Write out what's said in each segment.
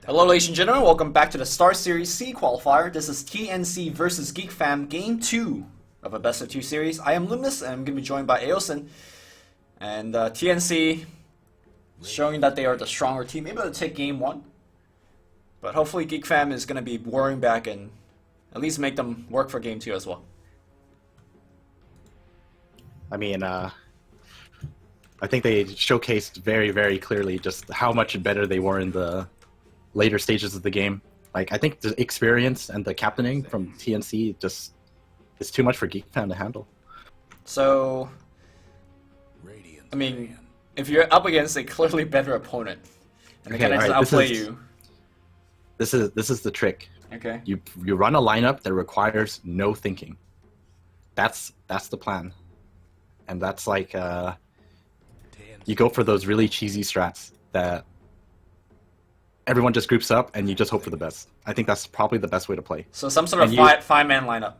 Hello ladies and gentlemen, welcome back to the Star Series SEA Qualifier. This is TNC versus GeekFam Game 2 of a best of 2 series. I am Luminous and I'm going to be joined by Aosin. And TNC showing that they are the stronger team, able to take Game 1. But hopefully GeekFam is going to be warring back and at least make them work for Game 2 as well. I mean, I think they showcased very, very clearly just how much better they were in the later stages of the game. Like, I think the experience and the captaining from TNC just is too much for GeekFam to handle. So, I mean, if you're up against a clearly better opponent, and they can just outplay you. This is the trick. Okay. You run a lineup that requires no thinking. That's the plan. And that's like you go for those really cheesy strats that everyone just groups up and you just hope for the best. I think that's probably the best way to play. So some sort of five-man lineup.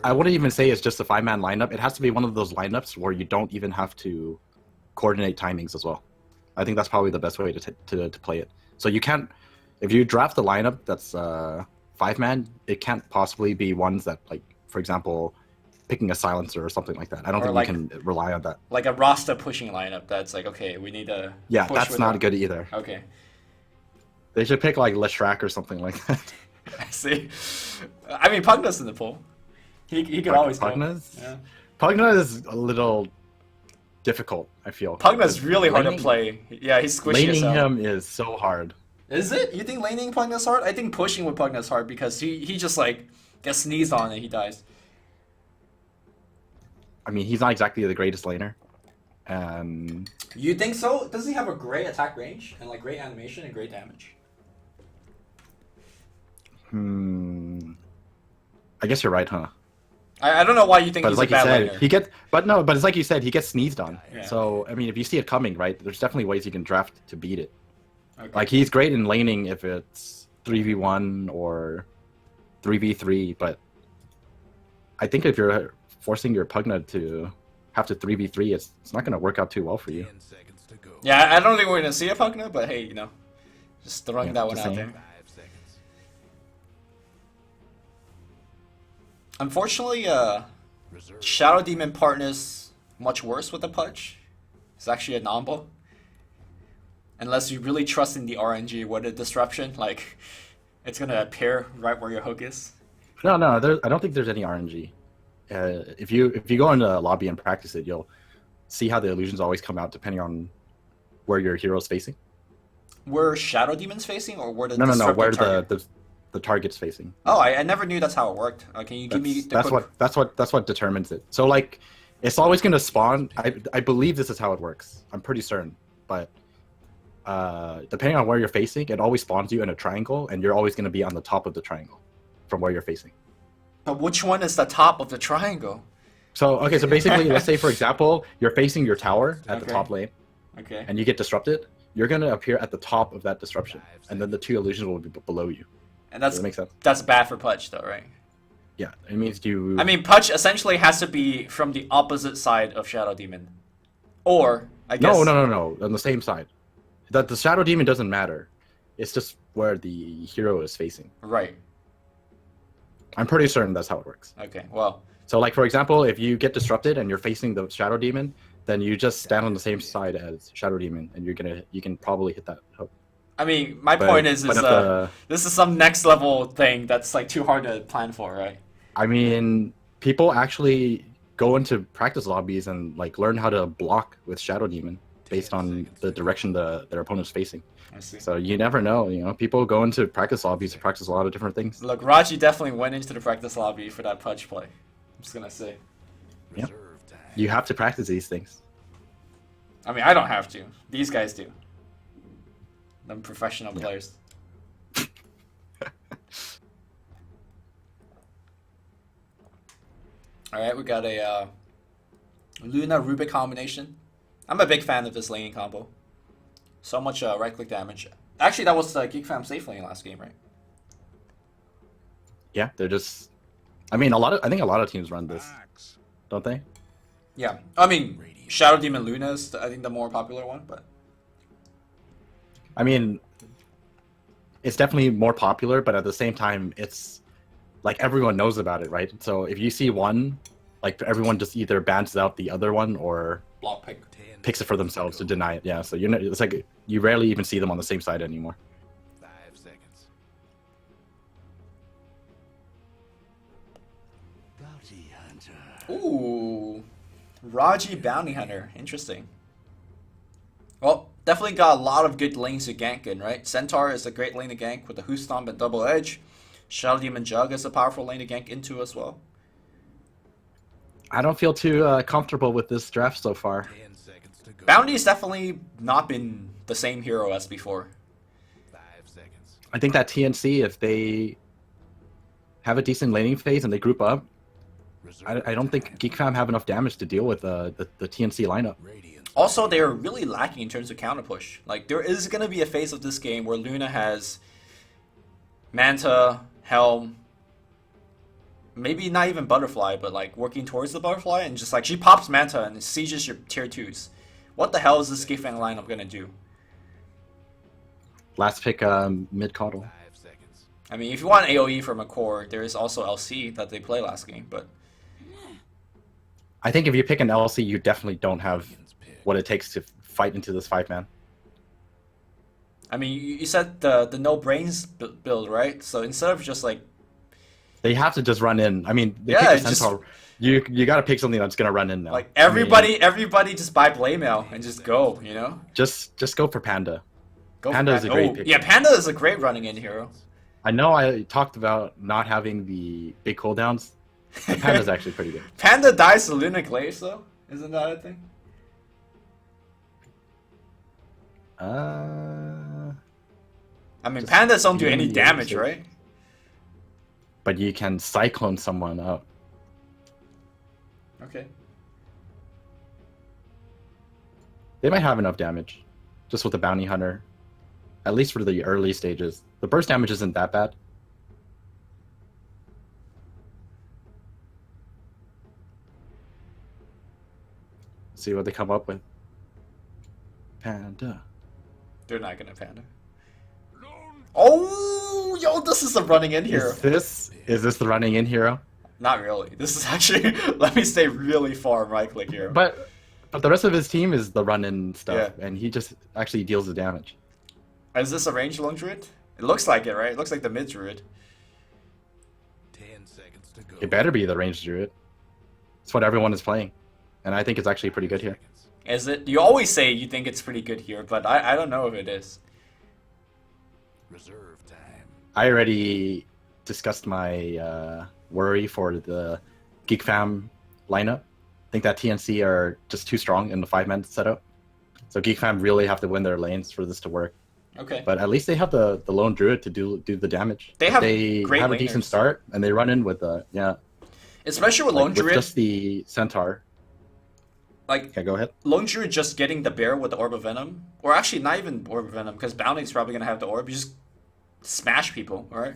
I wouldn't even say it's just a 5-man lineup. It has to be one of those lineups where you don't even have to coordinate timings as well. I think that's probably the best way to play it. So you can't, if you draft the lineup that's 5-man, it can't possibly be ones that, like, for example, picking a silencer or something like that. I don't think you can rely on that. Like a Rasta pushing lineup that's like, okay, we need to Yeah, that's not good either. Okay. They should pick like Leshrac or something like that. I see. I mean, Pugna's in the pool. He could always go. Yeah. Pugna is a little difficult, I feel. Pugna's really hard to play. Yeah, he's squishy as hell. Laning him is so hard. Is it? You think laning Pugna's hard? I think pushing with Pugna's hard because he just like gets sneezed on and he dies. I mean, he's not exactly the greatest laner. You think so? Does he have a great attack range and like great animation and great damage? I guess you're right, huh? I don't know why you think but he's like a bad you said, laner. But it's like you said, he gets sneezed on. Yeah. So I mean, if you see it coming, right, there's definitely ways you can draft to beat it. Okay. Like, he's great in laning if it's 3v1 or 3v3, but I think if you're forcing your Pugna to have to 3v3, it's not going to work out too well for you. Yeah, I don't think we're going to see a Pugna, but hey, you know, just throwing that one out there. Unfortunately, Shadow Demon partners much worse with the Pudge. It's actually a Nombo. Unless you really trust in the RNG with a disruption, like, it's going to appear right where your hook is. No, I don't think there's any RNG. If you go into a lobby and practice it, you'll see how the illusions always come out depending on where your hero's facing. Where Shadow Demon's facing, or where the where target? the target's facing. Oh, I never knew that's how it worked. Can you give me the that's what determines it. So like, it's always going to spawn. I believe this is how it works. I'm pretty certain, but depending on where you're facing, it always spawns you in a triangle, and you're always going to be on the top of the triangle from where you're facing. But which one is the top of the triangle? So, okay, so basically, let's say, for example, you're facing your tower at the top lane. Okay. And you get disrupted. You're going to appear at the top of that disruption. And then the 2 illusions will be below you. And that's, does that make sense? That's bad for Pudge, though, right? Yeah, it means you... I mean, Pudge essentially has to be from the opposite side of Shadow Demon. Or, I guess... No, on the same side. The Shadow Demon doesn't matter. It's just where the hero is facing. Right. I'm pretty certain that's how it works. Okay, well... So, like, for example, if you get disrupted and you're facing the Shadow Demon, then you just stand on the same side as Shadow Demon, and you can probably hit that hook. I mean, my point is this is some next level thing that's, like, too hard to plan for, right? I mean, people actually go into practice lobbies and, like, learn how to block with Shadow Demon based on the direction their opponent's facing. I see. So you never know, you know. People go into practice lobbies to practice a lot of different things. Look, Raji definitely went into the practice lobby for that Pudge play. I'm just gonna say. Yep. You have to practice these things. I mean, I don't have to. These guys do. Them professional players. Alright, we got a Luna-Rubik combination. I'm a big fan of this laning combo. So much right-click damage. Actually, that was GeekFam safe lane last game, right? Yeah, they're just... I mean, I think a lot of teams run this, don't they? Yeah, I mean, Shadow Demon Luna is, I think, the more popular one, but... I mean, it's definitely more popular, but at the same time, it's like everyone knows about it, right? So if you see one, like everyone just either bans out the other one or Block pick. picks it for themselves to deny it. Yeah, so you know, it's like you rarely even see them on the same side anymore. 5 seconds. Bounty hunter. Ooh, Raji Bounty Hunter. Interesting. Well, definitely got a lot of good lanes to gank in, right? Centaur is a great lane to gank with the Hoof Stomp and Double Edge. Shadow Demon Jug is a powerful lane to gank into as well. I don't feel too comfortable with this draft so far. 10 seconds to go. Bounty's definitely not been the same hero as before. 5 seconds. I think that TNC, if they have a decent laning phase and they group up, I don't think GeekFam have enough damage to deal with the TNC lineup. Radiant. Also, they're really lacking in terms of counter push. Like, there is going to be a phase of this game where Luna has Manta, Helm, maybe not even Butterfly, but like working towards the Butterfly, and just like she pops Manta and sieges your tier 2s. What the hell is this GeekFam lineup going to do? Last pick, mid coddle. 5 seconds. I mean, if you want AoE from a core, there is also LC that they play last game, but I think if you pick an LC, you definitely don't have what it takes to fight into this 5-man. I mean, you said the no brains build, right? So instead of just like, They have to just run in. I mean, they Yeah, pick a just- Centaur. You got to pick something that's gonna run in now. like I mean, everybody just buy Blaymail and just go, you know? just go for Panda. Go Panda for is a great pick. Yeah, Panda is a great running in hero. I know I talked about not having the big cooldowns. But Panda's actually pretty good. Panda dies to Luna Glaze though, isn't that a thing? I mean, Just Pandas don't do any really damage, interesting. right? But you can cyclone someone up. Okay. They might have enough damage, just with the bounty hunter, at least for the early stages. The burst damage isn't that bad. See what they come up with. Panda. They're not gonna Panda. Oh, yo, this is a running in hero. Is this the running in hero? Not really. This is actually, let me stay really far right click hero. But the rest of his team is the run-in stuff, and he just actually deals the damage. Is this a ranged lone druid? It looks like it, right? It looks like the mid druid. 10 seconds to go. It better be the ranged druid. It's what everyone is playing, and I think it's actually pretty good here. Is it? You always say you think it's pretty good here, but I don't know if it is. Reserve time. I already discussed my worry for the GeekFam lineup. I think that TNC are just too strong in the 5-man setup. So GeekFam really have to win their lanes for this to work. Okay. But at least they have the lone druid to do the damage. They If have they great have a decent laners. start and they run in with Especially with like, lone with druid, just the centaur. like Okay, go ahead. lone druid just getting the bear with the orb of venom, or actually not even orb of venom, because bounty's probably gonna have the orb. You just smash people, right?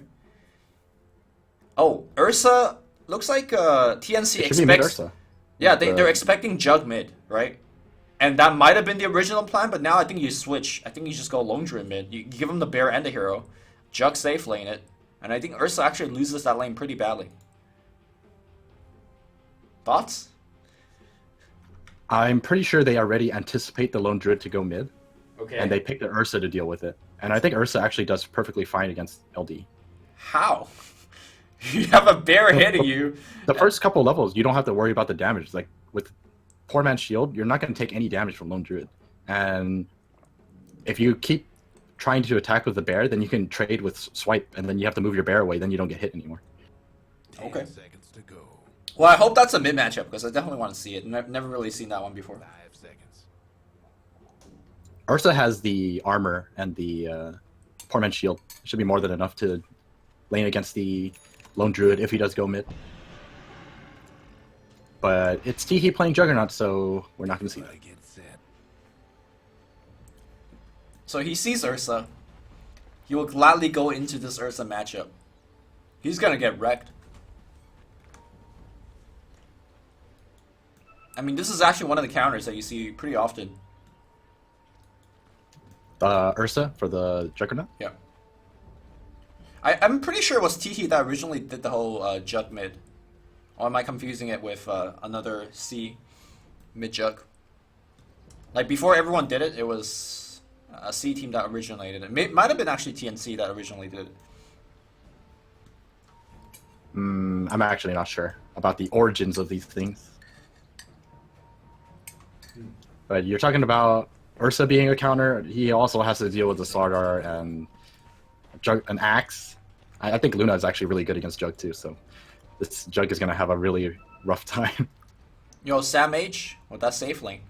Oh, Ursa looks like TNC It should be mid expects. Ursa. Yeah, The- they're expecting Jug mid, right? And that might have been the original plan, but now I think you switch. I think you just go Lone Druid mid. You give him the bear and the hero. Jug safe lane it. And I think Ursa actually loses that lane pretty badly. Thoughts? I'm pretty sure they already anticipate the lone druid to go mid, Okay. and they pick the Ursa to deal with it. And I think Ursa actually does perfectly fine against LD. How? You have a bear hitting you. The first couple levels, you don't have to worry about the damage. Like with Poor Man's Shield, you're not going to take any damage from Lone Druid. And if you keep trying to attack with the bear, then you can trade with Swipe, and then you have to move your bear away, then you don't get hit anymore. 10 Okay. seconds to go. Well, I hope that's a mid matchup because I definitely want to see it. And I've never really seen that one before. 5 seconds. Ursa has the armor and the Poor Man's Shield. It should be more than enough to lane against the Lone Druid if he does go mid. But it's Teehee playing Juggernaut, so we're not going to see that. Get set. So he sees Ursa. He will gladly go into this Ursa matchup. He's gonna get wrecked. I mean, this is actually one of the counters that you see pretty often. Ursa for the Juggernaut. Yeah. I'm pretty sure it was TT that originally did the whole jug mid. Or am I confusing it with another C mid jug? Like before everyone did it, it was a C team that originated it. Might have been actually TNC that originally did it. I'm actually not sure about the origins of these things. But you're talking about Ursa being a counter. He also has to deal with the Slardar and an Axe. I think Luna is actually really good against Jug too, so this Jug is going to have a really rough time. Yo, Sam H with that safe lane.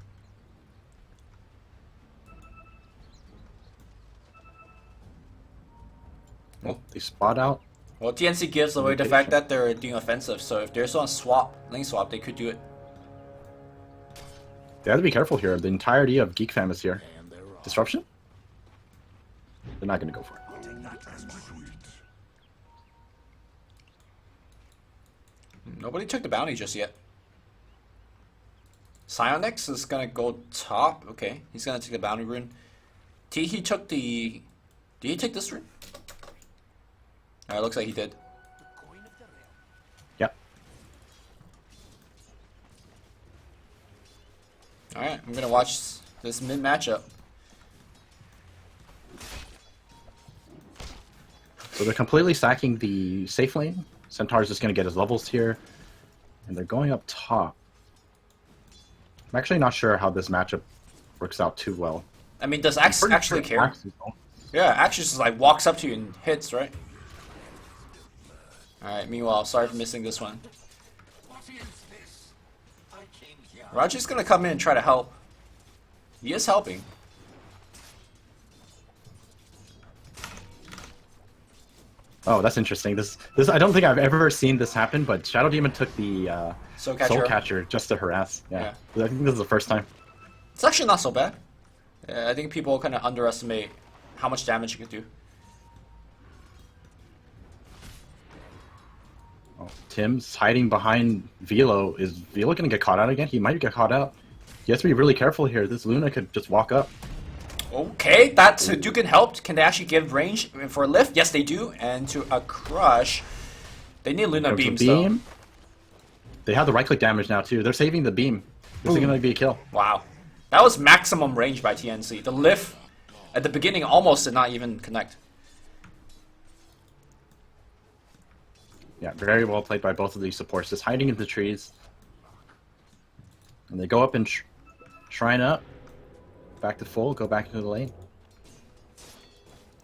Well, they spot out. Well, TNC gives away the fact that they're doing offensive, so if there's one lane swap, they could do it. They have to be careful here. The entirety of GeekFam is here. And they're off. Disruption? They're not going to go for it. Nobody took the bounty just yet. Psionyx is gonna go top. Okay, he's gonna take the bounty rune. He took the... Did he take this rune? Alright, looks like he did. Yep. Alright, I'm gonna watch this mid matchup. So they're completely sacking the safe lane. Centaur's just going to get his levels here. And they're going up top. I'm actually not sure how this matchup works out too well. I mean, does Axe Pretty actually sure care? Axe is on. Yeah, Axe just like walks up to you and hits, right? Alright, meanwhile, sorry for missing this one. Raji's gonna come in and try to help. He is helping. Oh, that's interesting. This I don't think I've ever seen this happen, but Shadow Demon took the Soul Soul Catcher. Catcher just to harass. Yeah. I think this is the first time. It's actually not so bad. I think people kind of underestimate how much damage you can do. Oh, Tim's hiding behind Velo. Is Velo going to get caught out again? He might get caught out. He has to be really careful here. This Luna could just walk up. Okay, that Hadouken helped. Can they actually give range for a lift? Yes, they do. And to a crush, they need Luna There's a beams beam. though. They have the right-click damage now, too. They're saving the beam. This is going to be a kill. Wow, that was maximum range by TNC. The lift at the beginning almost did not even connect. Yeah, very well played by both of these supports. Just hiding in the trees. And they go up and shrine up. Back to full, go back into the lane.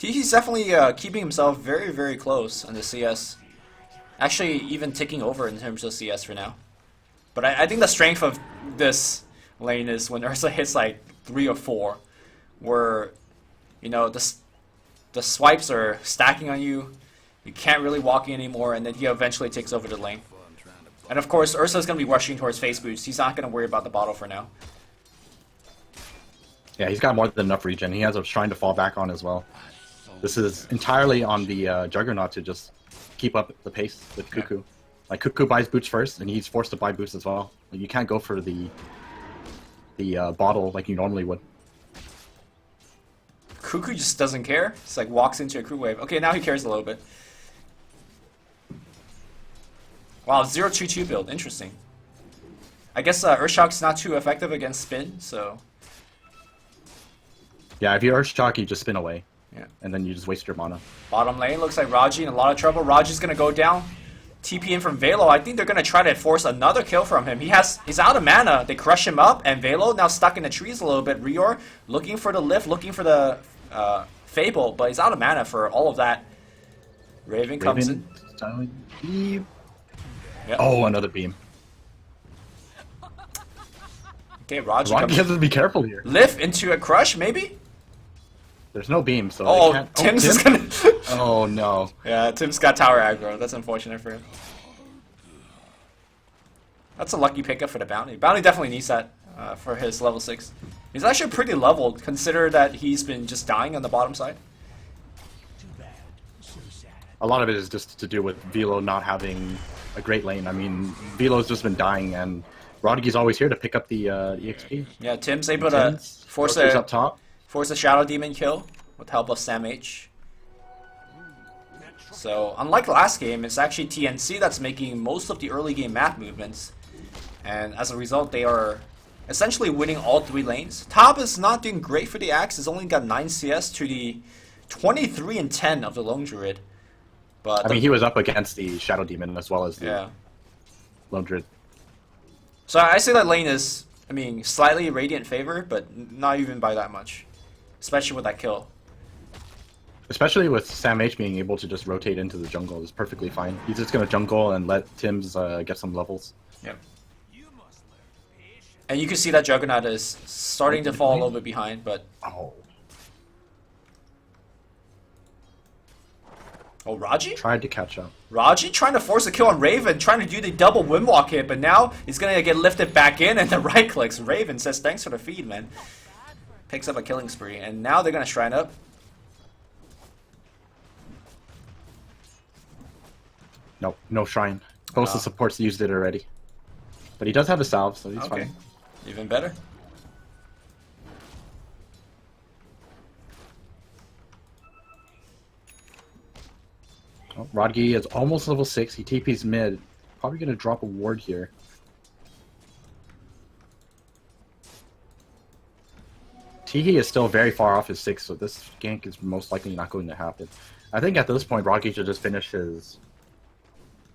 He's definitely keeping himself very, very close in the CS. Actually, even taking over in terms of CS for now. But I think the strength of this lane is when Ursa hits like 3 or 4, where, you know, the swipes are stacking on you. You can't really walk in anymore, and then he eventually takes over the lane. And of course, Ursa's going to be rushing towards face boost. He's not going to worry about the bottle for now. Yeah, he's got more than enough regen. He has a shrine to fall back on as well. This is entirely on the Juggernaut to just keep up the pace with Cuckoo. Like, Cuckoo buys boots first, and he's forced to buy boots as well. Like, you can't go for the bottle like you normally would. Cuckoo just doesn't care. It's like walks into a crew wave. Okay, now he cares a little bit. Wow, 0-2-2 build. Interesting. I guess Earthshock's not too effective against spin, so... Yeah, if you Earthshock, you just spin away. Yeah. And then you just waste your mana. Bottom lane looks like Raji in a lot of trouble. Raji's gonna go down. TP in from Velo. I think they're gonna try to force another kill from him. He's out of mana. They crush him up, and Velo now stuck in the trees a little bit. Rior looking for the lift, looking for the Fable, but he's out of mana for all of that. Raven comes in. Beam. Yep. Oh, another beam. Okay, Raji Rocky comes has to be careful here. lift into a crush, maybe? There's no beam, so they Oh, can't... Tim's is Tim? gonna... Oh, no. Yeah, Tim's got tower aggro. That's unfortunate for him. That's a lucky pickup for the bounty. Bounty definitely needs that for his level 6. He's actually pretty leveled, consider that he's been just dying on the bottom side. A lot of it is just to do with Velo not having a great lane. I mean, Velo's just been dying, and Rodgi's always here to pick up the EXP. Yeah, Tim's able to Tim's force Roku's a... up top. Force a Shadow Demon kill with the help of Sam H. So, unlike last game, it's actually TNC that's making most of the early game map movements. And as a result, they are essentially winning all 3 lanes. Top is not doing great for the Axe. It's only got 9 CS to the 23 and 10 of the Lone Druid. But I mean, he was up against the Shadow Demon as well as the Lone Druid. So I say that lane is, I mean, slightly Radiant favor, but not even by that much. Especially with that kill. Especially with Sam H being able to just rotate into the jungle is perfectly fine. He's just going to jungle and let Tim's get some levels. Yep. And you can see that Juggernaut is starting to fall a little bit behind, but... Oh, Raji? Tried to catch up. Raji trying to force a kill on Raven, trying to do the double windwalk hit, but now he's going to get lifted back in and the right clicks. Raven says, thanks for the feed, man. Picks up a killing spree, and now they're going to shrine up. Nope, no shrine. Both the supports used it already. But he does have a salve, so he's fine. Even better. Oh, Rodgi is almost level 6. He TP's mid. Probably going to drop a ward here. Teehee is still very far off his 6, so this gank is most likely not going to happen. I think at this point, Rodgi should just finish his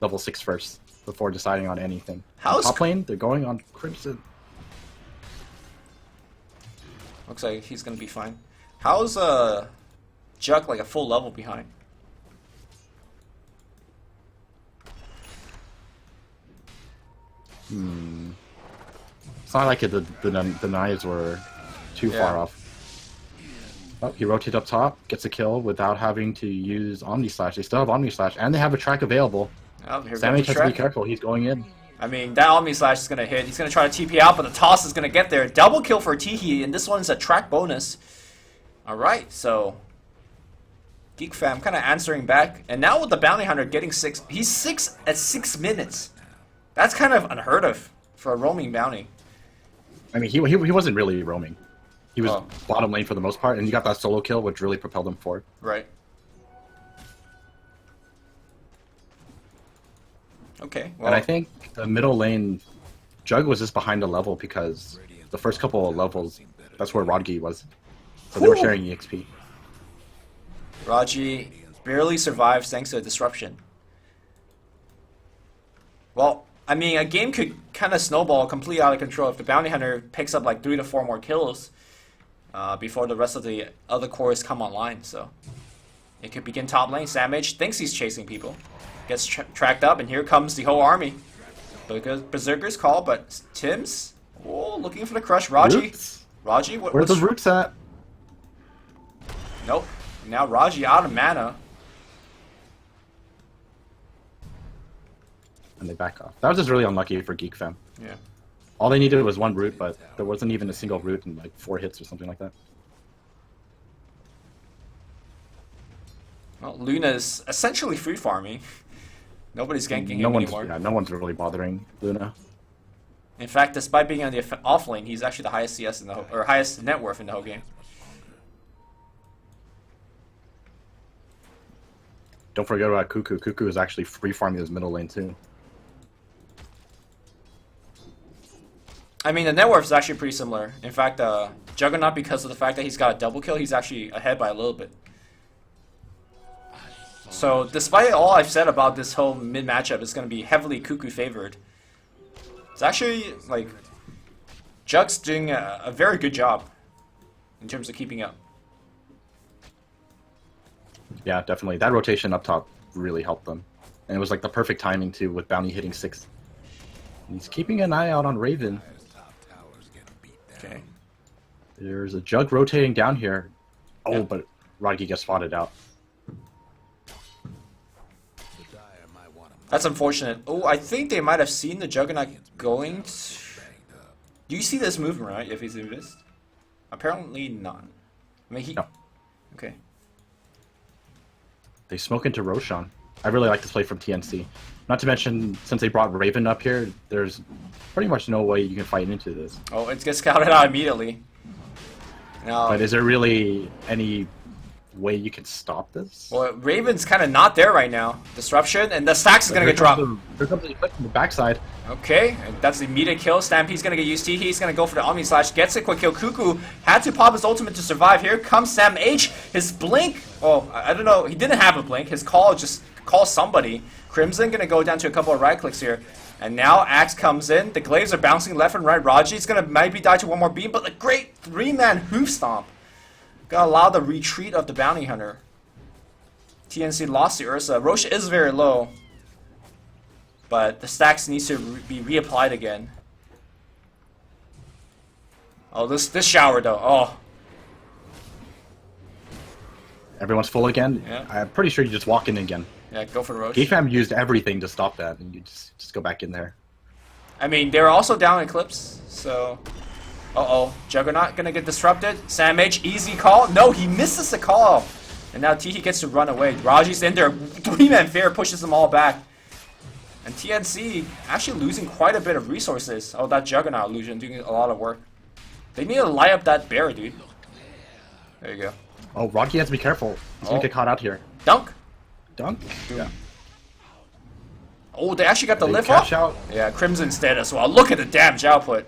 level 6 first before deciding on anything. Top lane, they're going on Crimson. Looks like he's going to be fine. How's Juck like a full level behind? It's not like the knives were too far off. Oh, he rotated up top, gets a kill without having to use Omni Slash. They still have Omni Slash, and they have a track available. Oh, here Sam H has to be careful, he's going in. I mean, that Omni Slash is going to hit. He's going to try to TP out, but the toss is going to get there. Double kill for Teehee, and this one's a track bonus. Alright, so... GeekFam kind of answering back. And now with the Bounty Hunter getting 6... He's 6 at 6 minutes. That's kind of unheard of for a roaming bounty. I mean, he wasn't really roaming. He was bottom lane for the most part, and he got that solo kill, which really propelled him forward. Right. Okay, well... And I think the middle lane, Jug was just behind a level because the first couple of levels, that's where Rodgi was. So they were sharing EXP. Raji barely survives thanks to a disruption. Well, I mean, a game could kind of snowball completely out of control if the Bounty Hunter picks up like 3 to 4 more kills before the rest of the other cores come online, so... It could begin top lane. Sam H thinks he's chasing people. Gets tracked up, and here comes the whole army. Berserker's call, but Tim's... Oh, looking for the crush. Raji. Raji, where's the roots at? Nope. Now Raji out of mana. And they back off. That was just really unlucky for GeekFam. Yeah. All they needed was 1 root, but there wasn't even a single root in like 4 hits or something like that. Well, Luna's essentially free farming. Nobody's ganking him anymore. Yeah, no one's really bothering Luna. In fact, despite being on the off lane, he's actually the highest CS in the or highest net worth in the whole game. Don't forget about Cuckoo. Cuckoo is actually free farming his middle lane too. I mean, the net worth is actually pretty similar. In fact, Juggernaut, because of the fact that he's got a double kill, he's actually ahead by a little bit. So, despite all I've said about this whole mid matchup, it's going to be heavily Cuckoo favored. It's actually, like, Jug's doing a very good job in terms of keeping up. Yeah, definitely. That rotation up top really helped them. And it was like the perfect timing too, with Bounty hitting 6. He's keeping an eye out on Raven. Okay. There's a Jug rotating down here. Oh, but Rodgi gets spotted out. That's unfortunate. Oh, I think they might have seen the Juggernaut going. Do you see this movement, right? If he's missed? Apparently not. I mean, he... No. Okay. They smoke into Roshan. I really like this play from TNC. Not to mention, since they brought Raven up here, there's pretty much no way you can fight into this. Oh, it gets scouted out immediately. No. But is there really any way you can stop this? Well, Raven's kind of not there right now. Disruption, and the stacks is gonna get dropped. Here comes the effect from the backside. Okay, and that's the immediate kill. Stampede's gonna get used. He's gonna go for the Omni Slash. Gets a quick kill. Cuckoo had to pop his ultimate to survive. Here comes Sam H. His blink. Oh, I don't know. He didn't have a blink. His call just calls somebody. Crimson gonna go down to a couple of right clicks here. And now Axe comes in. The glaives are bouncing left and right. Raji's gonna maybe die to one more beam, but a great 3-man hoof stomp. Gonna allow the retreat of the bounty hunter. TNC lost to Ursa. Roche is very low, but the stacks needs to be reapplied again. Oh, this shower though. Oh, Everyone's full again. Yeah. I'm pretty sure you just walk in again. yeah, go for the Roche. GeekFam used everything to stop that, and you just go back in there. I mean, they're also down Eclipse, so. Uh-oh, Juggernaut gonna get disrupted. Sam H, easy call. No, he misses the call. And now Tiki gets to run away. Raji's in there. 3-man fair pushes them all back. And TNC actually losing quite a bit of resources. Oh, that Juggernaut illusion doing a lot of work. They need to light up that bear, dude. There you go. Oh, Rocky has to be careful. He's gonna get caught out here. Dunk. Dunk? Yeah. Oh, they actually got the They lift cash off? out. Yeah, Crimson's dead as well. Look at the damage output.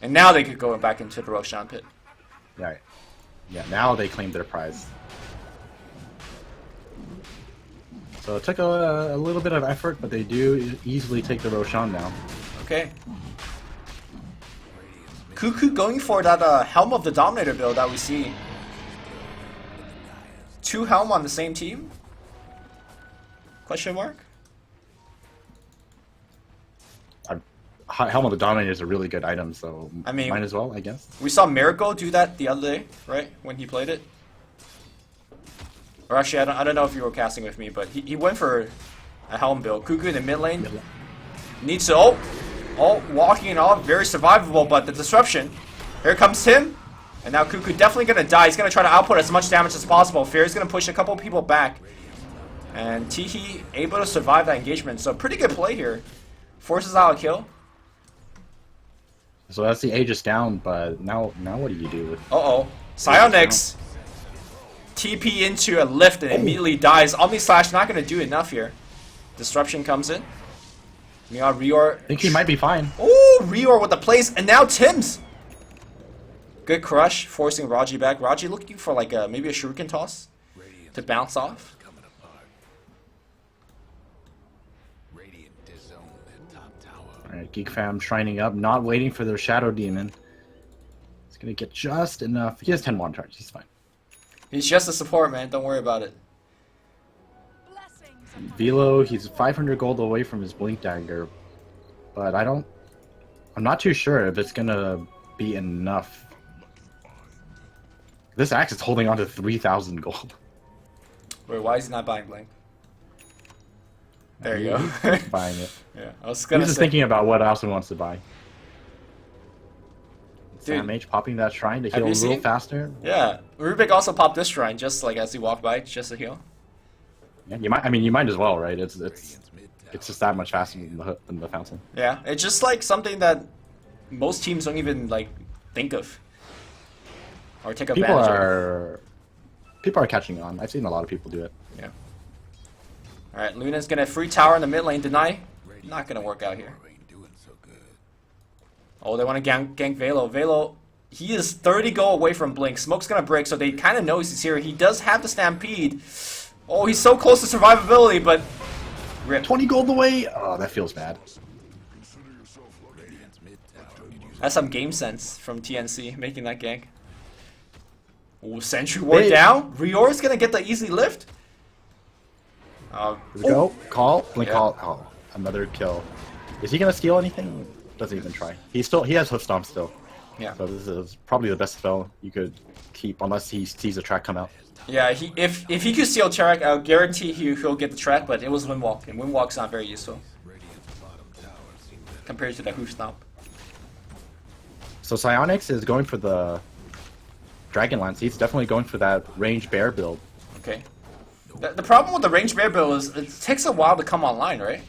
And now they could go back into the Roshan pit. Yeah. Yeah, now they claim their prize. So it took a little bit of effort, but they do easily take the Roshan now. Okay. Cuckoo going for that Helm of the Dominator build that we see. 2 Helm on the same team? Question mark? Helm of the Dominator is a really good item, so I mean, might as well, I guess. We saw Miracle do that the other day, right? When he played it. Or actually, I don't know if you were casting with me, but he went for a Helm build. Cuckoo in the mid lane. Needs to... Oh, walking it off. Very survivable, but the disruption. Here comes Tim. And now Cuckoo definitely going to die. He's going to try to output as much damage as possible. Fear's going to push a couple people back. And Teehee able to survive that engagement. So pretty good play here. Forces out a kill. So that's the Aegis down, but now what do you do with... Uh-oh. Psionics TP into a lift and immediately dies. Omni Slash not going to do enough here. Disruption comes in. Meow Reor. I think he might be fine. Ooh, Reor with the plays. And now Tim's. Good crush, forcing Raji back. Raji looking for like maybe a shuriken toss to bounce off. Coming apart. Radiant disowned their top tower. Alright, GeekFam shining up, not waiting for their Shadow Demon. He's gonna get just enough. He has 10 water charge, he's fine. He's just a support, man. Don't worry about it. Velo, he's 500 gold away from his Blink Dagger. But I'm not too sure if it's gonna be enough. This axe is holding on to 3,000 gold. Wait, why is he not buying Blink? There you go. He's buying it. Yeah, I was gonna He's just say. thinking about what else he wants to buy. Dude, Sam H popping that shrine to have heal a you little seen- faster. Yeah, Rubik also popped this shrine just like as he walked by, just to heal. Yeah, you might. I mean, you might as well, right? It's Radiant's mid tower. it's just that much faster than the fountain. Yeah, it's just like something that most teams don't even like think of or take advantage People are catching on. I've seen a lot of people do it. of. Yeah. All right, Luna's gonna free tower in the mid lane. Deny. Not gonna work out here. Ain't doing so good. Oh, they want to gank Velo. Velo, he is 30 goal away from Blink. Smoke's gonna break, so they kind of know he's here. He does have the Stampede. Oh, he's so close to survivability, but rip. 20 gold away. Oh, that feels bad. Radiant's mid tower. That's some game sense from TNC making that gank. Oh, Sentry ward Hey. down. Rior's gonna get the easy lift. Here we go. Call. Blink Yeah. call. Oh, another kill. Is he gonna steal anything? Doesn't even try. He has hoof stomp still. Yeah. So this is probably the best spell you could keep unless he sees a track come out. Yeah, if he could steal track, I'll guarantee he'll get the track, but it was Windwalk, and Windwalk's not very useful Radiant's bottom tower seems to compared to the Hoof Stomp. So Psionics is going for the Dragonlance. He's definitely going for that range bear build. Okay. The problem with the range bear build is it takes a while to come online, right?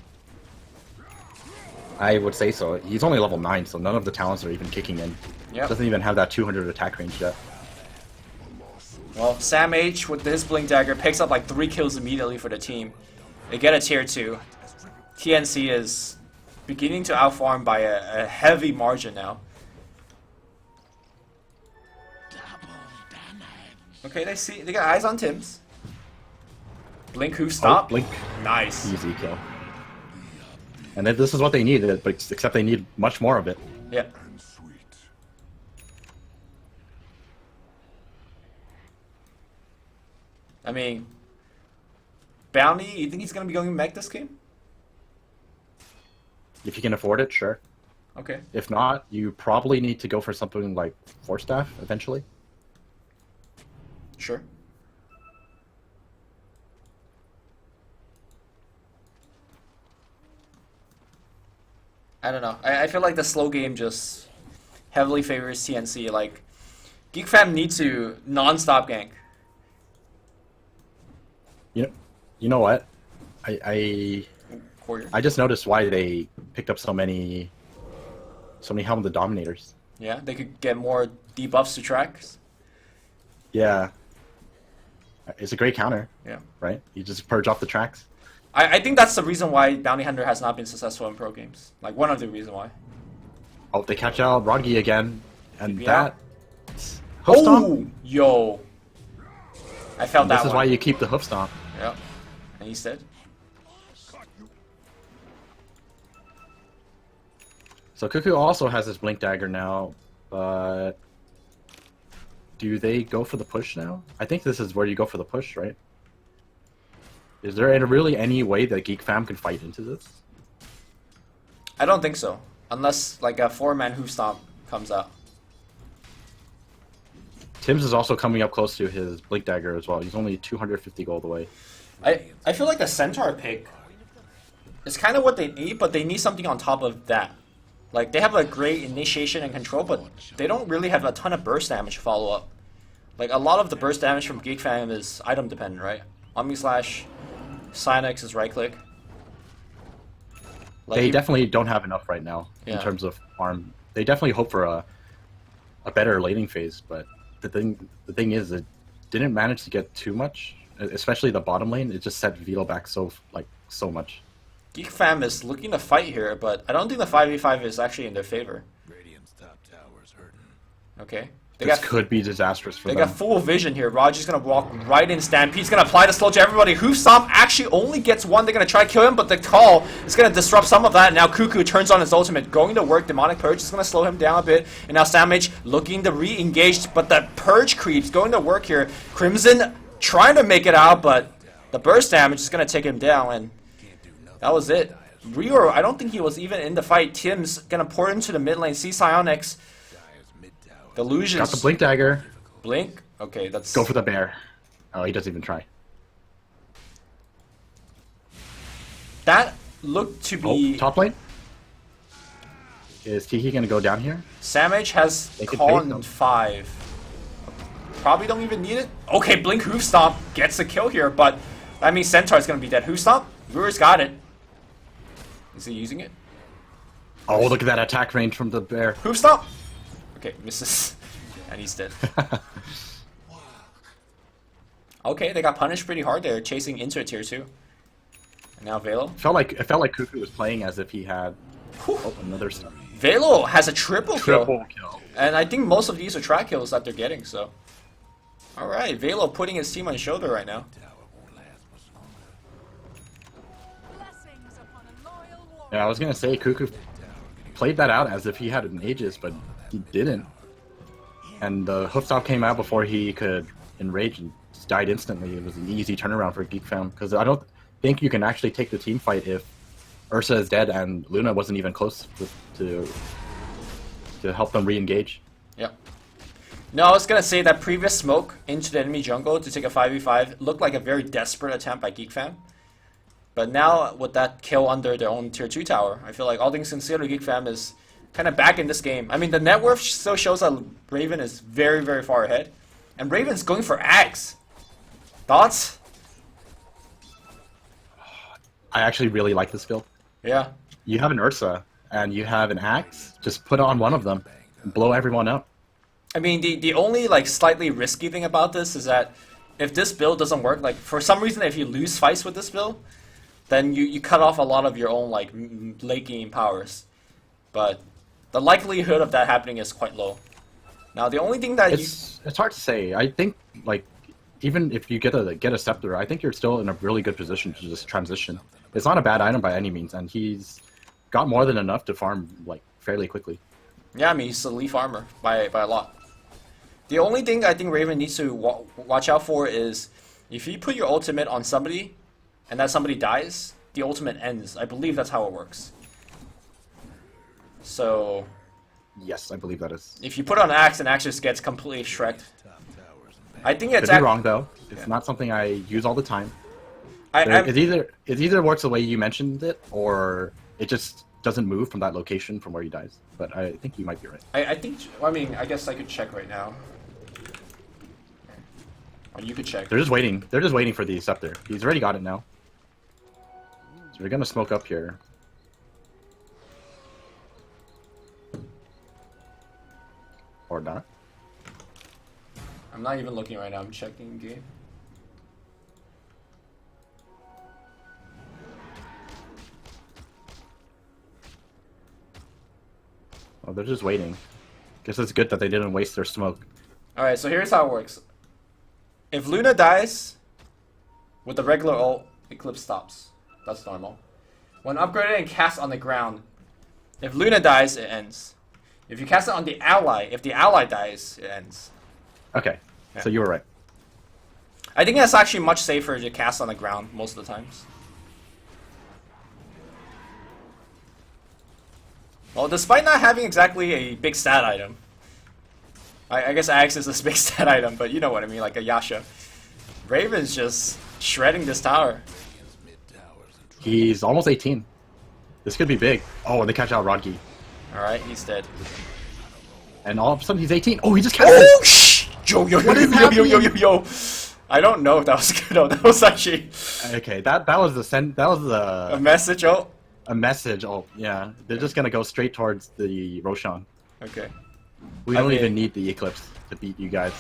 I would say so. He's only level 9, so none of the talents are even kicking in. Yep. Doesn't even have that 200 attack range yet. Well, Sam H with his Blink Dagger picks up like 3 kills immediately for the team. They get a tier 2. TNC is beginning to outfarm by a heavy margin now. Okay, they got eyes on Tim's. Blink who stop? Oh, blink. Nice. Easy kill. And then this is what they needed, but except they need much more of it. Yeah. I mean, Bounty, you think he's gonna be going mech this game? If you can afford it, sure. Okay. If not, you probably need to go for something like Force Staff eventually. Sure. I don't know. I feel like the slow game just heavily favors TNC. Like, GeekFam needs to non-stop gank. You know what? I just noticed why they picked up so many Helm of the Dominators. Yeah, they could get more debuffs to tracks. Yeah. It's a great counter. Yeah. Right? You just purge off the tracks. I think that's the reason why Bounty Hunter has not been successful in pro games. Like, one of the reasons why. Oh, they catch out Rodgi again. And Yeah. that... Hoof Oh! stomp? Yo! I felt that This is one. why you keep the hoof stomp. Yeah. And he's dead. So Cuckoo also has his Blink Dagger now, but... Do they go for the push now? I think this is where you go for the push, right? Is there really any way that GeekFam can fight into this? I don't think so. Unless, like, a 4-man hoof stomp comes out. Tim's is also coming up close to his Blink Dagger as well. He's only 250 gold away. I feel like the Centaur pick is kind of what they need, but they need something on top of that. Like, they have a great initiation and control, but they don't really have a ton of burst damage follow-up. Like, a lot of the burst damage from GeekFam is item dependent, right? Omni Slash, Cynex is right-click. Like, They definitely don't have enough right now in Yeah. terms of farm. They definitely hope for a better laning phase, but the thing is, it didn't manage to get too much, especially the bottom lane. It just set Velo back so much. GeekFam is looking to fight here, but I don't think the 5v5 is actually in their favor. Radiant's top tower's hurting. Okay. This could be disastrous for They them. got full vision here. Roger's gonna walk right in. Stampede's gonna apply the slow to everybody. Hoof Stomp actually only gets one. They're gonna try to kill him, but the call is gonna disrupt some of that. Now Cuckoo turns on his ultimate, going to work. Demonic Purge is gonna slow him down a bit. And now Samage looking to re-engage, but the Purge creeps going to work here. Crimson trying to make it out, but the burst damage is gonna take him down, and that was it. Rio, I don't think he was even in the fight. Tim's gonna pour into the mid lane. See Psionics. Delusions. Got the Blink Dagger. Blink? Okay, that's... Go for the bear. Oh, he doesn't even try. That looked to be... Oh, top lane? Is Kiki gonna go down here? Samage has They could call bait them. in 5. Probably don't even need it. Okay, Blink Hoof Stomp gets the kill here, but that means Centaur's gonna be dead. Hoof Stomp? Brewer's got it. Is he using it? Oh, look at that attack range from the bear. Hoof Stomp! Okay, misses. And he's dead. Okay, they got punished pretty hard there, chasing into a tier 2. And now Velo. It felt like Cuckoo was playing as if he had another stuff. Velo has a triple kill. Kill. And I think most of these are track kills that they're getting, so. Alright, Velo putting his team on his shoulder right now. Yeah, I was gonna say Cuckoo played that out as if he had an Aegis, but he didn't. And the hoof stop came out before he could enrage and just died instantly. It was an easy turnaround for GeekFam, because I don't think you can actually take the team fight if Ursa is dead and Luna wasn't even close to help them re-engage. Yep. No, I was gonna say that previous smoke into the enemy jungle to take a 5v5 looked like a very desperate attempt by GeekFam. But now, with that kill under their own tier 2 tower, I feel like all things considered, GeekFam is kind of back in this game. I mean, the net worth still shows that Raven is very, very far ahead. And Raven's going for Axe. Thoughts? I actually really like this build. Yeah. You have an Ursa and you have an Axe. Just put on one of them and blow everyone up. I mean, the only like slightly risky thing about this is that if this build doesn't work, like for some reason, if you lose fights with this build, then you cut off a lot of your own like late game powers. But the likelihood of that happening is quite low. Now the only thing that it's hard to say. I think like even if you get a scepter, I think you're still in a really good position to just transition. It's not a bad item by any means, and he's got more than enough to farm like fairly quickly. Yeah, I mean he's elite farmer by a lot. The only thing I think Raven needs to watch out for is if you put your ultimate on somebody, and that somebody dies, the ultimate ends. I believe that's how it works. So Yes, I believe that is. if you put on Axe, and Axe just gets completely shreked. Top towers and I think Could it's be wrong though. It's not something I use all the time. It either works the way you mentioned it, or it just doesn't move from that location from where he dies. But I think you might be right. I think. I mean, I guess I could check right now. Or you could check. They're just waiting. They're just waiting for the scepter. He's already got it now. So we're gonna smoke up here. Or not. I'm not even looking right now. I'm checking game. Oh, they're just waiting. Guess it's good that they didn't waste their smoke. Alright, so here's how it works. If Luna dies with the regular ult, Eclipse stops. That's normal. When upgraded and cast on the ground, if Luna dies, it ends. If you cast it on the ally, if the ally dies, it ends. Okay, Yeah. so you were right. I think that's actually much safer to cast on the ground most of the times. Well, despite not having exactly a big stat item, I guess Axe is a big stat item, but you know what I mean, like a Yasha. Raven's just shredding this tower. mid towers and He's almost 18. This could be big. Oh, and they catch out Rodgi. Alright, he's dead. And all of a sudden he's 18. Oh, he just catches Oh, shh! Yo. happening? I don't know if that was good or that was actually Okay, that was the a message. Oh, a message. Oh, yeah. They're just gonna go straight towards the Roshan. okay. We I don't mean- even need the Eclipse to beat you guys.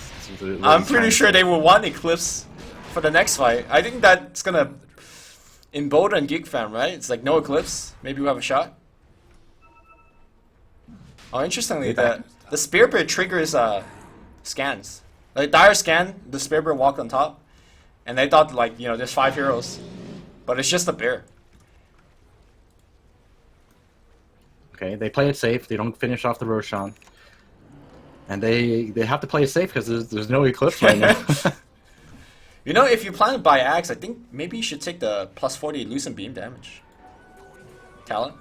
I'm pretty sure they will want Eclipse for the next fight. I think that's gonna embolden GeekFam, right? It's like no Eclipse. Maybe we have a shot. Oh, interestingly, the Spearbird triggers scans. Like Dire scan, the Spearbird walk on top, and they thought like there's 5 heroes, but it's just a bear. Okay, they play it safe. They don't finish off the Roshan. And they have to play it safe because there's no Eclipse right now. If you plan to buy Axe, I think maybe you should take the plus 40 Lucent Beam damage. Talent.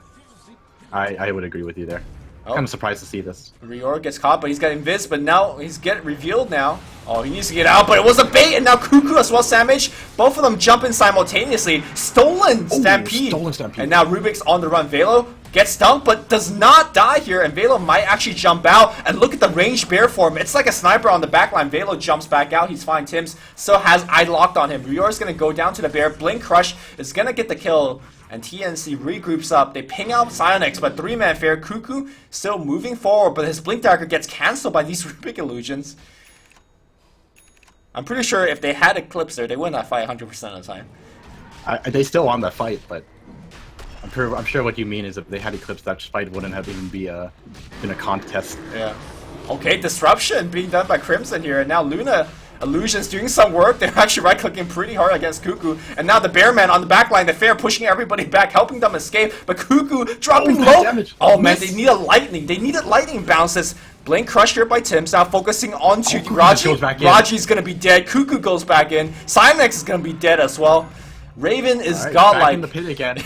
I would agree with you there. Oh. Kind of surprised to see this. Rior gets caught, but he's got invis, but now he's getting revealed now. Oh, he needs to get out, but it was a bait, and now Cuckoo as well, Samage. Both of them jump in simultaneously. Stolen Stampede. Stolen Stampede. And now Rubik's on the run. Velo gets dunked, but does not die here, and Velo might actually jump out. And look at the ranged bear form. It's like a sniper on the backline. Velo jumps back out. He's fine. Tim's still has eye locked on him. Rior's going to go down to the bear. Blink Crush is going to get the kill. And TNC regroups up. They ping out Psionics, but 3-man fair. Cuckoo still moving forward, but his Blink Dagger gets cancelled by these Rubik illusions. I'm pretty sure if they had Eclipse there, they win that fight 100% of the time. They still won that fight, but I'm sure what you mean is if they had Eclipse, that fight wouldn't have even been a contest. Yeah. Okay, disruption being done by Crimson here, and now Luna Illusion's doing some work. They're actually right-clicking pretty hard against Cuckoo. And now the Bearman on the backline, the Fair pushing everybody back, helping them escape. But Cuckoo dropping low. Damage. Oh man, they need a lightning. They needed lightning bounces. Blink crushed here by Tim's, now focusing on to Raji. Raji's gonna be dead. Cuckoo goes back in. Cymex is gonna be dead as well. Raven is godlike. In the pit again.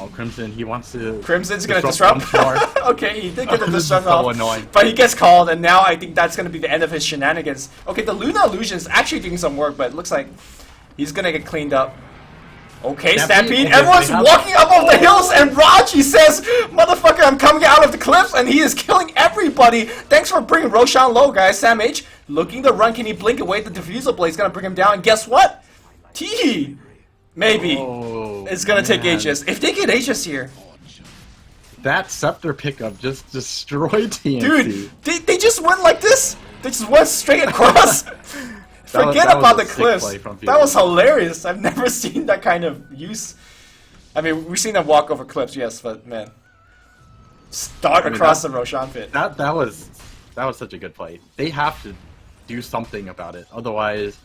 Oh, Crimson, he wants to. Crimson's gonna disrupt. Okay, he did get the disrupt so off, annoying. but he gets called, and now I think that's gonna be the end of his shenanigans. Okay, the Luna Illusion's actually doing some work, but it looks like he's gonna get cleaned up. Okay, Stampede. Okay, Everyone's walking up over the hills, and Raji says, "Motherfucker, I'm coming out of the cliffs," and he is killing everybody. Thanks for bringing Roshan low, guys. Sam H looking to run. Can he blink away? The Diffusal Blade's gonna bring him down, and guess what? Teehee. Maybe. Oh, it's gonna take man. Aegis. If they get Aegis here. That Scepter pickup just destroyed TNC. Dude, they just went like this. They just went straight across. Forget that was about a the sick cliffs. play from That was Velo. hilarious. I've never seen that kind of use. I mean, we've seen them walk over cliffs, yes, but man, start across the Roshan pit. That was such a good play. They have to do something about it. Otherwise,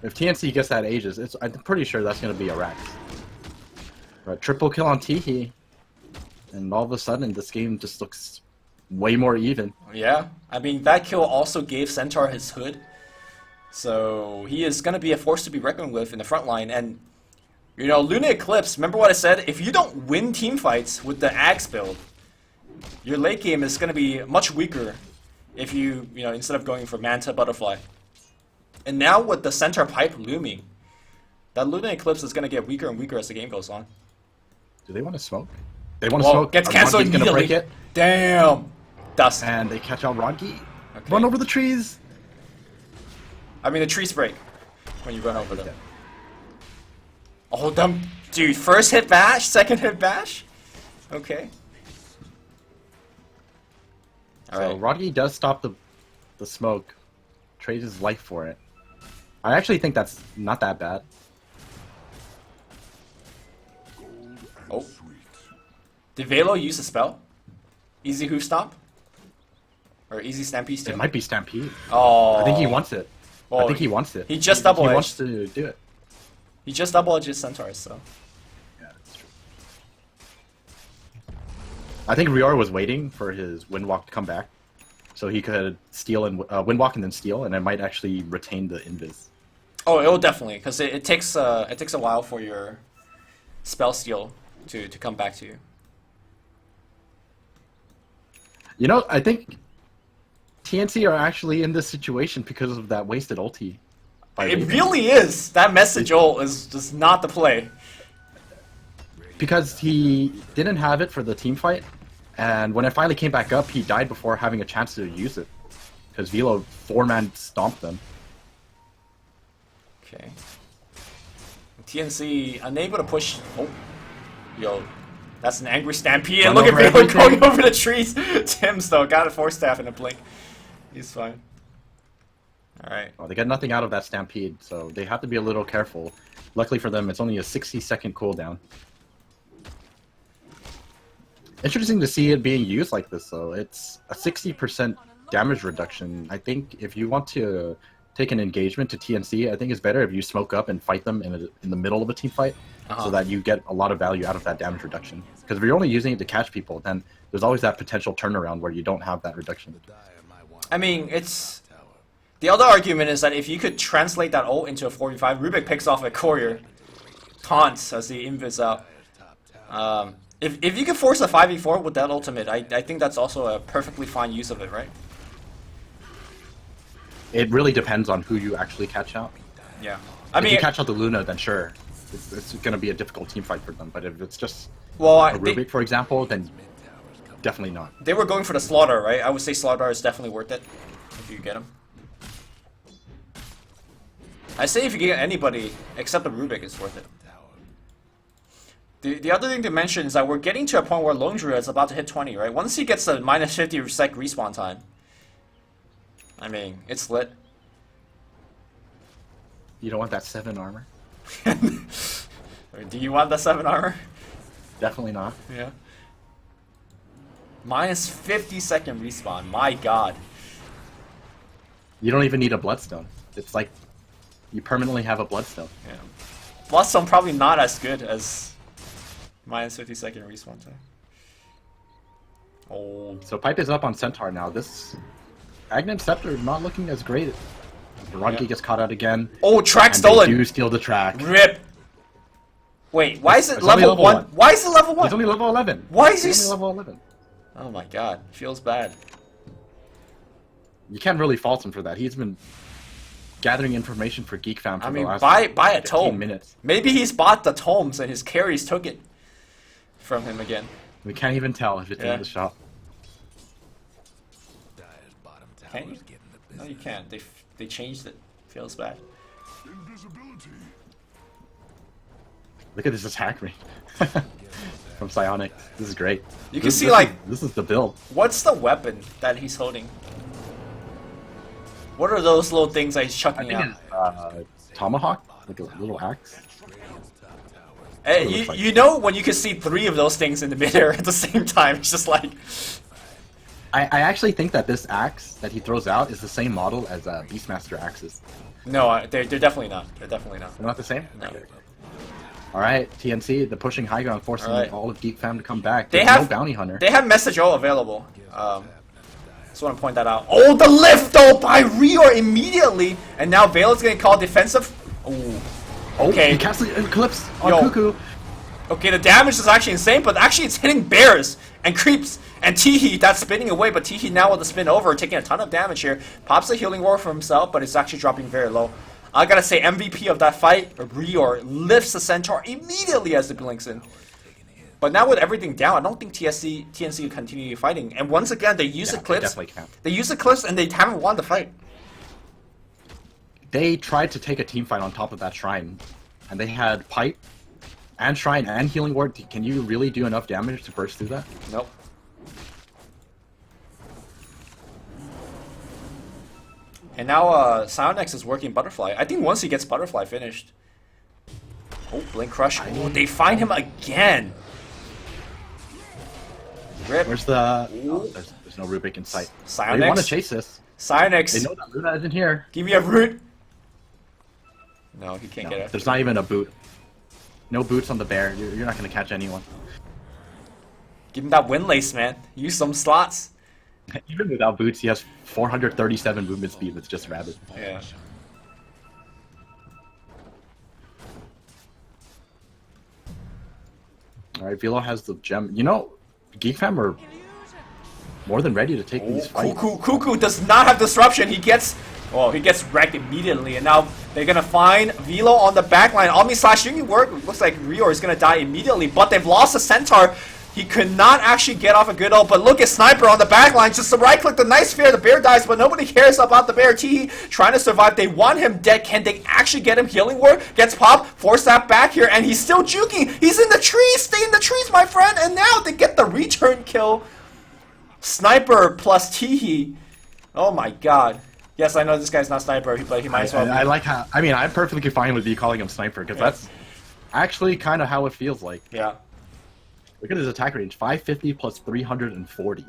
if TNC gets that Aegis, I'm pretty sure that's going to be a Rax. Right, triple kill on Teehee, and all of a sudden this game just looks way more even. Yeah, I mean that kill also gave Centaur his hood, so he is going to be a force to be reckoned with in the front line. And you know, Luna Eclipse, remember what I said? If you don't win team fights with the Axe build, your late game is going to be much weaker if you know, instead of going for Manta Butterfly. And now with the Centaur Pipe looming, that Luna Eclipse is going to get weaker and weaker as the game goes on. Do they want to smoke? They want to Whoa, smoke. gets cancelled Rongi's gonna break immediately. it, Damn! Dust. and they catch out Rongi. Okay. Run over the trees. I mean, the trees break when you run over them. Oh, them. Dude, first hit bash, second hit bash? Okay. So Alright. Rongi does stop the smoke, trades his life for it. I actually think that's not that bad. Oh. Did Velo use a spell? Easy hoof stomp? Or easy stampede still? It might be Stampede. Oh. I think he wants it. I Oh, think he wants it. he just double He edged. wants to do it. He just double edged his centaurs, so. Yeah, that's true. I think Rior was waiting for his Windwalk to come back, so he could steal and Windwalk and then steal, and it might actually retain the invis. Oh, it will definitely, because it takes a while for your spell steal to come back to you. You know, I think TNC are actually in this situation because of that wasted ulti. by It Raven. really is. That message ult is just not the play. Because he didn't have it for the team fight, and when it finally came back up, he died before having a chance to use it. Because Velo 4-man stomped them. Okay. TNC unable to push. Oh, yo, that's an angry stampede. And Run look at over Velo everything. going over the trees. Tim's though got a force staff in a blink. He's fine. All right. Well, they get nothing out of that Stampede, so they have to be a little careful. Luckily for them, it's only a 60-second cooldown. Interesting to see it being used like this, though. It's a 60% damage reduction. I think if you want to take an engagement to TNC, I think it's better if you smoke up and fight them in the middle of a team fight, so that you get a lot of value out of that damage reduction. Because if you're only using it to catch people, then there's always that potential turnaround where you don't have that reduction. I mean, it's the other argument is that if you could translate that ult into a 45, Rubik picks off a courier, taunts as he invis out. If you could force a 5v4 with that ultimate, I think that's also a perfectly fine use of it, right? It really depends on who you actually catch out. Yeah. If you catch out the Luna, then sure, it's going to be a difficult team fight for them. But if it's just well, a Rubik, for example, then definitely not. they were going for the Slaughter, right? I would say Slaughter is definitely worth it if you get him. I say if you get anybody except the Rubik, it's worth it. The other thing to mention is that we're getting to a point where Lone Druid is about to hit 20, right? Once he gets a minus 50 sec respawn time, I mean, it's lit. You don't want that 7 armor? Do you want the 7 armor? Definitely not. Yeah. Minus 50-second respawn, my god. You don't even need a Bloodstone. It's like you permanently have a Bloodstone. Yeah. Bloodstone probably not as good as minus 50-second respawn time. Oh. So Pipe is up on Centaur now. This Aghanim Scepter not looking as great. Rongi gets caught out again. Oh, track and stolen! They do steal the track. Rip! Wait, why is it It's only level level 1? one. Why is it level 1? He's only level 11. Why is He's he only level 11. Oh my god, feels bad. You can't really fault him for that. He's been gathering information for GeekFam for I the mean, last buy a 15 tome. minutes. Maybe he's bought the tomes and his carries took it from him again. We can't even tell if it's Yeah. in the shop. Can you? No, you can't. They changed it. Feels bad. Look at this attack rate from Psionic. This is great. You can see, like, this is the build. what's the weapon that he's holding? What are those little things that he's I chucking think out? it's tomahawk, like a little axe. You know when you can see 3 of those things in the midair at the same time, it's just like... I actually think that this axe that he throws out is the same model as Beastmaster axes. No, they're definitely not. They're definitely not. They're not the same? No. Okay. Alright, TNC, the pushing high ground, forcing all of GeekFam to come back. They There's have no bounty hunter. They have message O available. Just want to point that out. Oh, the lift though by Rior immediately, and now Vale is going to call defensive. Ooh. Okay. He casts the Eclipse on Yo. Cuckoo. Okay, the damage is actually insane, but actually it's hitting bears and creeps and Teehee. That's spinning away, but Teehee now with the spin over, taking a ton of damage here. Pops a healing ward for himself, but it's actually dropping very low. I gotta say, MVP of that fight, Rior lifts the Centaur immediately as it blinks in. But now with everything down, I don't think TNC will continue fighting. And once again, they use Eclipse. They definitely can't. They use Eclipse and they haven't won the fight. They tried to take a team fight on top of that shrine, and they had pipe and shrine and healing ward. Can you really do enough damage to burst through that? Nope. And now Sionex is working Butterfly. I think once he gets Butterfly finished. Oh, Blink Crush. Oh, they find him again. Rip. Where's the... Oh, there's no Rubik in sight. Sionex. They want to chase this. Sionex. They know that Luna isn't here. Give me a root. No, he can't get it. There's not even a boot. No boots on the bear. You're not going to catch anyone. Give him that windlace, man. Use some slots. Even without boots, he has 437 movement speed. That's just rabid. Yeah. Alright, Velo has the gem. You know, GeekFam are more than ready to take these fights. Cuckoo does not have disruption. He gets wrecked immediately, and now they're gonna find Velo on the backline. Omni slash Union work. Looks like Rior is gonna die immediately, but they've lost the Centaur. He could not actually get off a good ult, but look at Sniper on the backline. Just a right click, the nice fear, the bear dies, but nobody cares about the bear. Teehee trying to survive. They want him dead. Can they actually get him healing ward? Gets popped, force that back here, and he's still juking. He's in the trees. Stay in the trees, my friend. And now they get the return kill. Sniper plus Teehee. Oh my god. Yes, I know this guy's not Sniper, but he might as well be. I like how... I mean, I'm perfectly fine with you calling him Sniper, because that's actually kind of how it feels like. Yeah. Look at his attack range, 550 plus 340.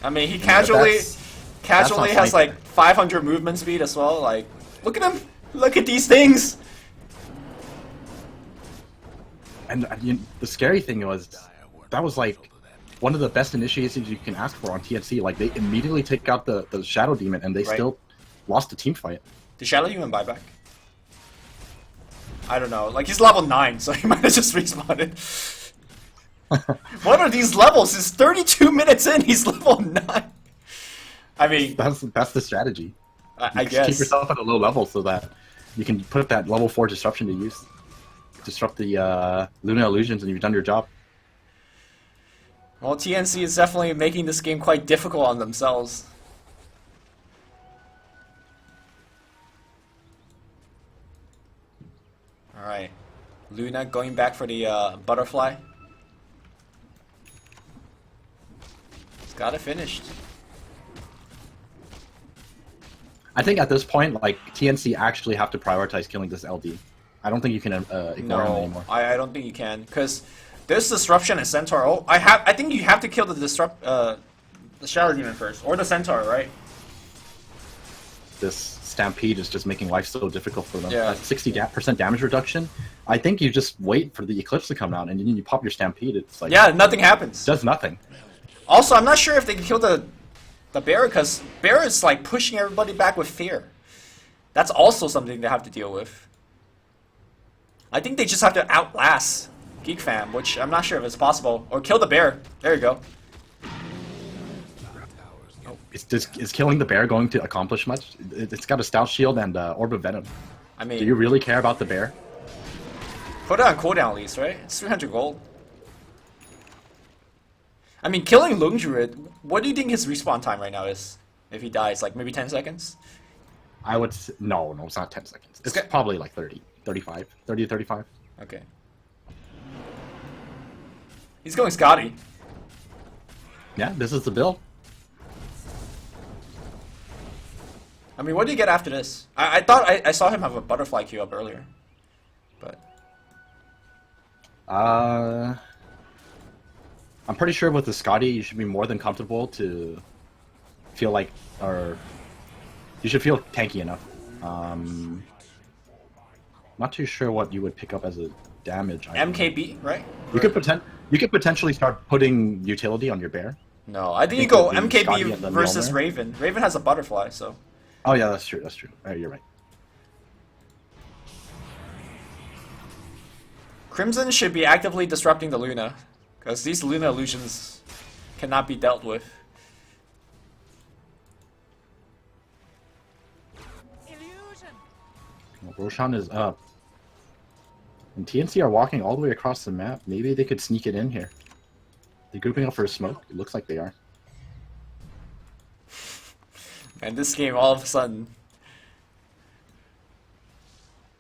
I mean, he casually not has Sniper. like 500 movement speed as well. Like, look at him. Look at these things. And the scary thing was, that was like one of the best initiations you can ask for on TNC. Like, they immediately take out the Shadow Demon, and they still lost the team fight. Did Shadow even buyback? I don't know. Like, he's level 9, so he might have just respawned. What are these levels? It's 32 minutes in, he's level 9. I mean... That's the strategy. I guess. Keep yourself at a low level so that you can put that level 4 disruption to use. Disrupt the Luna illusions, and you've done your job. Well, TNC is definitely making this game quite difficult on themselves. Alright. Luna going back for the butterfly. He's got it finished. I think at this point, like, TNC actually have to prioritize killing this LD. I don't think you can ignore him anymore. I don't think you can, because there's disruption and Centaur. Oh, I think you have to kill the Shadow Demon first, or the Centaur, right? This Stampede is just making life so difficult for them. Yeah. At 60% damage reduction, I think you just wait for the Eclipse to come out, and then you pop your Stampede. It's like, yeah, nothing happens. Does nothing. Also, I'm not sure if they can kill the bear, because bear is like pushing everybody back with fear. That's also something they have to deal with. I think they just have to outlast GeekFam, which I'm not sure if it's possible. Or kill the bear. There you go. Is killing the bear going to accomplish much? It's got a Stout Shield and Orb of Venom. I mean, do you really care about the bear? Put it on cooldown at least, right? It's 300 gold. I mean, killing Lung Druid, what do you think his respawn time right now is? If he dies, like maybe 10 seconds? I would... No, it's not 10 seconds. It's probably like 30, 35, 30 to 35. Okay. He's going Scotty. Yeah, this is the build. I mean, what do you get after this? I thought I saw him have a butterfly queue up earlier, but I'm pretty sure with the Scotty, you should be more than comfortable to feel like, or you should feel tanky enough. Not too sure what you would pick up as a damage item. MKB, right? You could potentially start putting utility on your bear. No, I think you go with the Scotty MKB and the versus Mjolnir. Raven. Raven has a butterfly, so. Oh yeah, that's true. That's true. You're right. Crimson should be actively disrupting the Luna, because these Luna illusions cannot be dealt with. Well, Roshan is up. And TNC are walking all the way across the map. Maybe they could sneak it in here. They're grouping up for a smoke. It looks like they are. And this game, all of a sudden,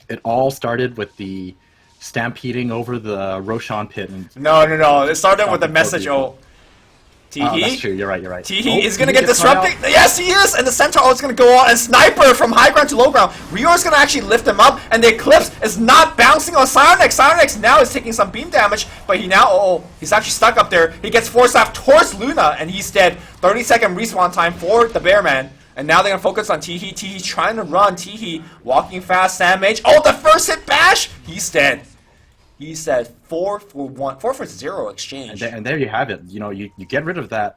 It all started with the stampeding over the Roshan pit. And no. It started with a Stop message. it, Oh, oh, that's Teehee. true. You're right. You're right. Teehee Oh, is gonna did he get caught out? disrupted. Yes, he is, and the center ult is gonna go on. And Sniper from high ground to low ground. Rio is gonna actually lift him up, and the Eclipse is not bouncing on Psionex. Psionex now is taking some beam damage, but he now he's actually stuck up there. He gets forced off towards Luna, and he's dead. 30-second respawn time for the Bearman. And now they're gonna focus on Teehee. Teehee trying to run. Teehee walking fast. Sam H. Oh, the first hit bash. He's dead. He said 4 for 0 exchange. And there you have it. You know, you get rid of that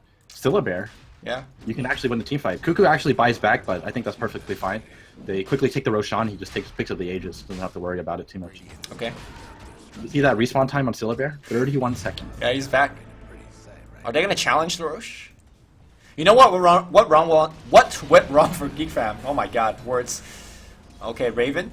Bear. Yeah. You can actually win the team fight. Cuckoo actually buys back, but I think that's perfectly fine. They quickly take the Roshan. He just picks up the Aegis. Doesn't have to worry about it too much. Okay. You see that respawn time on Bear? 31 seconds. Yeah, he's back. Are they gonna challenge the Roche? You know what went wrong? What went wrong for GeekFam? Oh my God, words. Okay, Raven,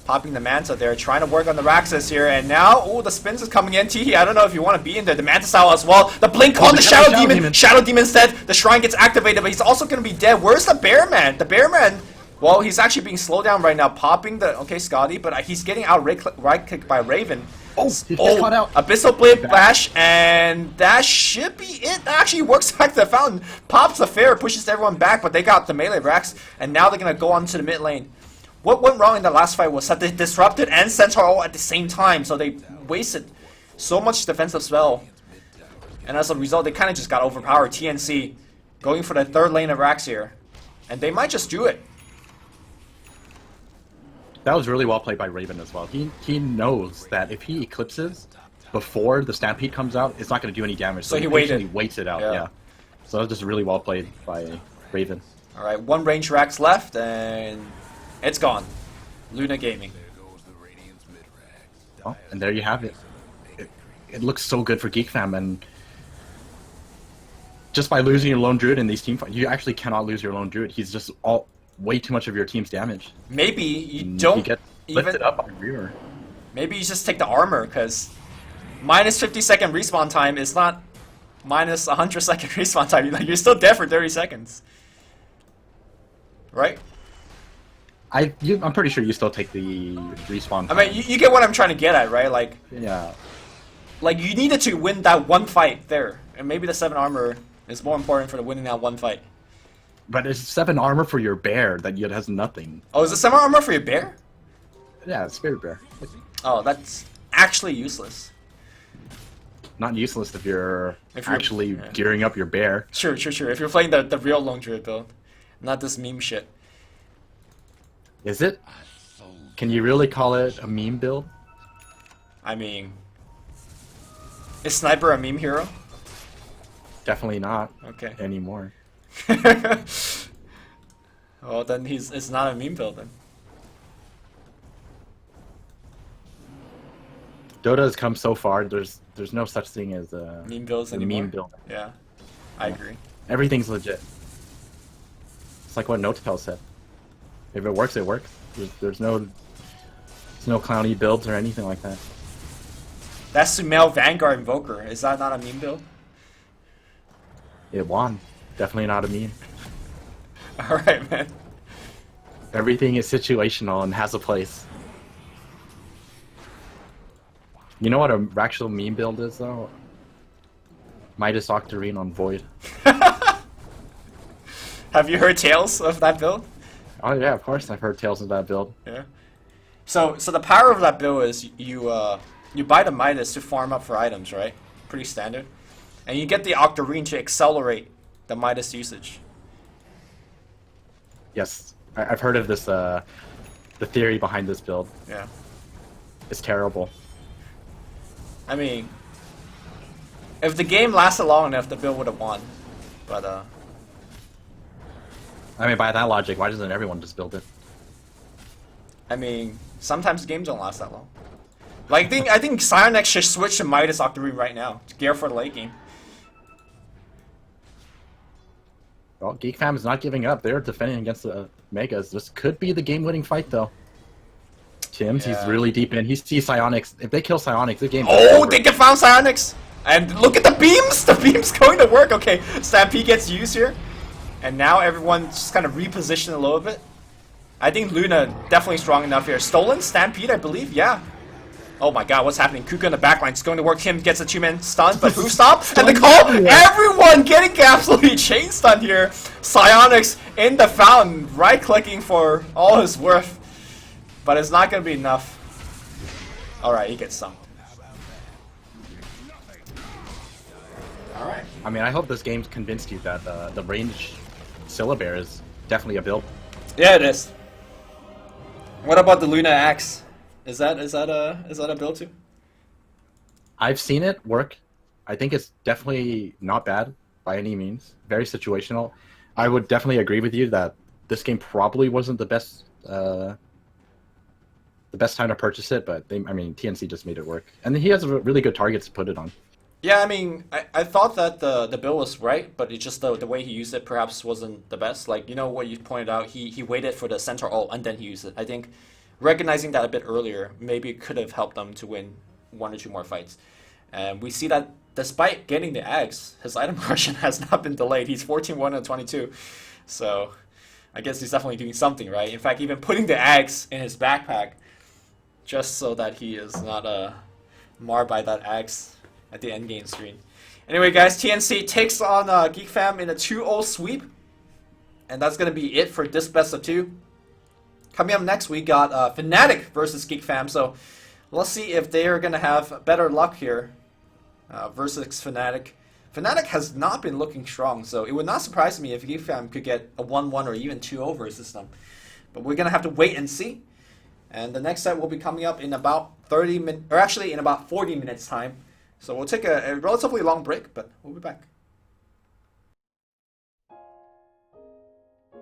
popping the Manta there, trying to work on the Raxus here, and now, the spins is coming in. Teehee, I don't know if you want to be in there. The Manta style as well. The blink on the Shadow Demon. Shadow Demon's dead. The Shrine gets activated, but he's also gonna be dead. Where's the Bearman? The Bearman. Well, he's actually being slowed down right now, popping the Scotty, but he's getting out right clicked by Raven. Oh, he just caught out. Abyssal Blade Bash, and that should be it. That actually works back to the fountain. Pops the fair, pushes everyone back, but they got the melee racks, and now they're going to go on to the mid lane. What went wrong in the last fight was that they disrupted and Centaur all at the same time, so they wasted so much defensive spell. And as a result, they kind of just got overpowered. TNC going for the third lane of racks here, and they might just do it. That was really well played by Raven as well. He knows that if he eclipses before the Stampede comes out, it's not going to do any damage. So he patiently waited. waits it out. Yeah. Yeah. So that was just really well played by Raven. All right, one range racks left, and it's gone. Luna Gaming. Oh, and there you have it. It looks so good for GeekFam, and just by losing your lone druid in these team fights, you actually cannot lose your lone druid. He's just way too much of your team's damage. Maybe you And don't you get even. lifted up by Reaver. Maybe you just take the armor, because minus 50-second respawn time is not minus 100-second respawn time. You're still dead for 30 seconds, right? I'm pretty sure you still take the respawn. I mean, you get what I'm trying to get at, right? Like Yeah. you needed to win that one fight there, and maybe the 7 armor is more important for the winning that one fight. But it's 7 armor for your bear that yet has nothing. Oh, is the 7 armor for your bear? Yeah, it's Spirit Bear. Oh, that's actually useless. Not useless if you're actually yeah. gearing up your bear. Sure. If you're playing the real Lone Druid build, not this meme shit. Is it? Can you really call it a meme build? I mean, is Sniper a meme hero? Definitely not Okay. anymore. Well, then it's not a meme build then. Dota has come so far. There's no such thing as a Meme builds a anymore. meme build. Yeah, I agree. Everything's legit. It's like what Notel said. If it works, it works. There's no clowny builds or anything like that. That's Sumail Vanguard Invoker. Is that not a meme build? It won. Definitely not a meme. All right, man. Everything is situational and has a place. You know what a actual meme build is, though? Midas Octarine on Void. Have you heard tales of that build? Oh yeah, of course I've heard tales of that build. Yeah. So the power of that build is you buy the Midas to farm up for items, right? Pretty standard. And you get the Octarine to accelerate the Midas usage. Yes, I've heard of this. The theory behind this build. Yeah. It's terrible. I mean, if the game lasted long enough, the build would have won. But I mean, by that logic, why doesn't everyone just build it? I mean, sometimes games don't last that long. Like I think Psionex should switch to Midas Octarine right now to gear for the late game. Well, GeekFam is not giving up. They're defending against the Megas. This could be the game-winning fight, though. Tim's, Yeah. he's really deep in. He sees Psionics. If they kill Psionics, the game's Oh, over. they can found Psionex! And look at the beams! The beam's going to work! Okay, Stampede gets used here. And now everyone's just kind of repositioned a little bit. I think Luna definitely strong enough here. Stolen? Stampede, I believe? Yeah. Oh my god, what's happening? Kuka in the backline is going to work. Him gets a 2-man stun, but who stopped? And the call! Everyone getting absolutely chain stun here. Psionics in the fountain, right-clicking for all his worth. But it's not going to be enough. Alright, he gets sunk. Alright. I mean, I hope this game's convinced you that the range Syllabear is definitely a build. Yeah, it is. What about the Luna Axe? Is that a build too? I've seen it work. I think it's definitely not bad by any means. Very situational. I would definitely agree with you that this game probably wasn't the best time to purchase it, but I mean, TNC just made it work, and he has really good targets to put it on. Yeah, I mean, I thought that the build was right, but it's just the way he used it perhaps wasn't the best. Like, you know what you pointed out, he waited for the center ult and then he used it. I think recognizing that a bit earlier maybe it could have helped them to win 1 or 2 more fights. And we see that despite getting the eggs, his item progression has not been delayed. He's 14-1 and 22. So I guess he's definitely doing something, right? In fact, even putting the eggs in his backpack just so that he is not marred by that axe at the end game screen. Anyway, guys, TNC takes on GeekFam in a 2-0 sweep. And that's going to be it for this best of 2. Coming up next, we got Fnatic versus GeekFam. So let's see if they are going to have better luck here versus Fnatic. Fnatic has not been looking strong, so it would not surprise me if GeekFam could get a 1-1 or even 2-0 versus them. But we're going to have to wait and see. And the next set will be coming up in about 30 minutes, or actually in about 40 minutes time. So we'll take a relatively long break, but we'll be back.